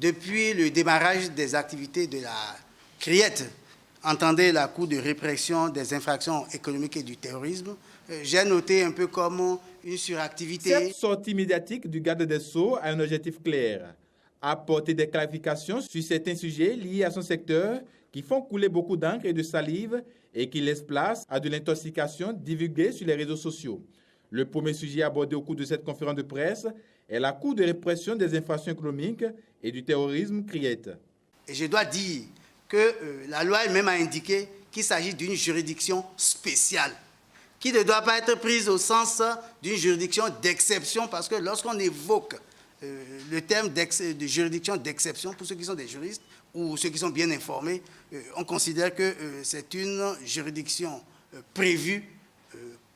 Depuis le démarrage des activités de la CRIET, entendez la Cour de répression des infractions économiques et du terrorisme, j'ai noté un peu comme une suractivité. Cette sortie médiatique du garde des Sceaux a un objectif clair: apporter des clarifications sur certains sujets liés à son secteur qui font couler beaucoup d'encre et de salive et qui laissent place à de l'intoxication divulguée sur les réseaux sociaux. Le premier sujet abordé au cours de cette conférence de presse est la Cour de répression des infractions économiques et du terrorisme CRIET. Et je dois dire que la loi elle-même a indiqué qu'il s'agit d'une juridiction spéciale, qui ne doit pas être prise au sens d'une juridiction d'exception, parce que lorsqu'on évoque le terme de juridiction d'exception, pour ceux qui sont des juristes ou ceux qui sont bien informés, on considère que c'est une juridiction prévue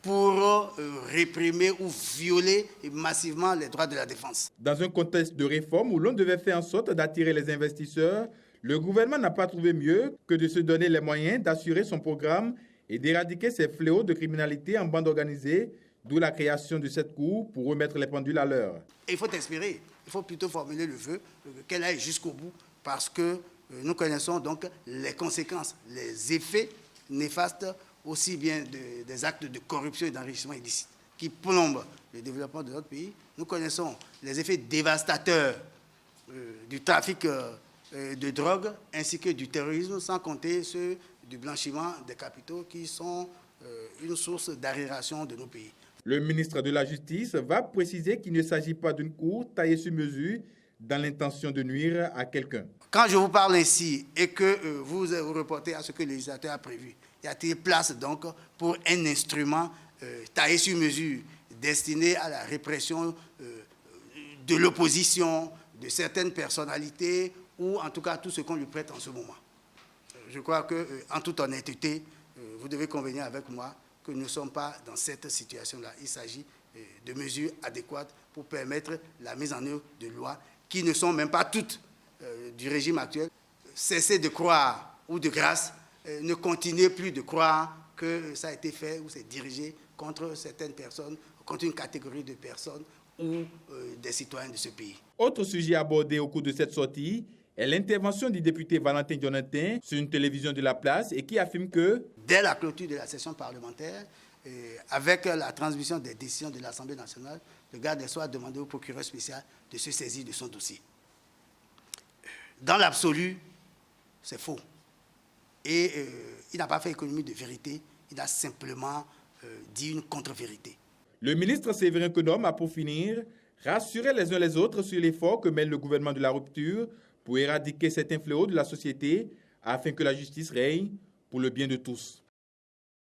pour réprimer ou violer massivement les droits de la défense. Dans un contexte de réforme où l'on devait faire en sorte d'attirer les investisseurs, le gouvernement n'a pas trouvé mieux que de se donner les moyens d'assurer son programme et d'éradiquer ces fléaux de criminalité en bande organisée, d'où la création de cette cour pour remettre les pendules à l'heure. Il faut espérer, il faut plutôt formuler le vœu qu'elle aille jusqu'au bout, parce que nous connaissons donc les conséquences, les effets néfastes aussi bien des actes de corruption et d'enrichissement illicite qui plombent le développement de notre pays. Nous connaissons les effets dévastateurs du trafic de drogue ainsi que du terrorisme, sans compter ceux du blanchiment des capitaux qui sont une source d'arriération de nos pays. Le ministre de la Justice va préciser qu'il ne s'agit pas d'une cour taillée sur mesure dans l'intention de nuire à quelqu'un. Quand je vous parle ainsi et que vous vous reportez à ce que le législateur a prévu, il y a place donc pour un instrument taillé sur mesure destiné à la répression de l'opposition, de certaines personnalités ou en tout cas tout ce qu'on lui prête en ce moment. Je crois qu'en toute honnêteté, vous devez convenir avec moi que nous ne sommes pas dans cette situation-là. Il s'agit de mesures adéquates pour permettre la mise en œuvre de lois qui ne sont même pas toutes du régime actuel. Cessez de croire, ou de grâce, ne continuez plus de croire que ça a été fait ou c'est dirigé contre certaines personnes, contre une catégorie de personnes ou des citoyens de ce pays. Autre sujet abordé au cours de cette sortie est l'intervention du député Valentin Dionetin sur une télévision de la place et qui affirme que dès la clôture de la session parlementaire, avec la transmission des décisions de l'Assemblée nationale, le garde des Sceaux a demandé au procureur spécial de se saisir de son dossier. Dans l'absolu, c'est faux. Et il n'a pas fait économie de vérité, il a simplement dit une contre-vérité. Le ministre Séverin Konom a, pour finir, rassuré les uns les autres sur l'effort que mène le gouvernement de la rupture pour éradiquer certains fléaux de la société afin que la justice règne pour le bien de tous.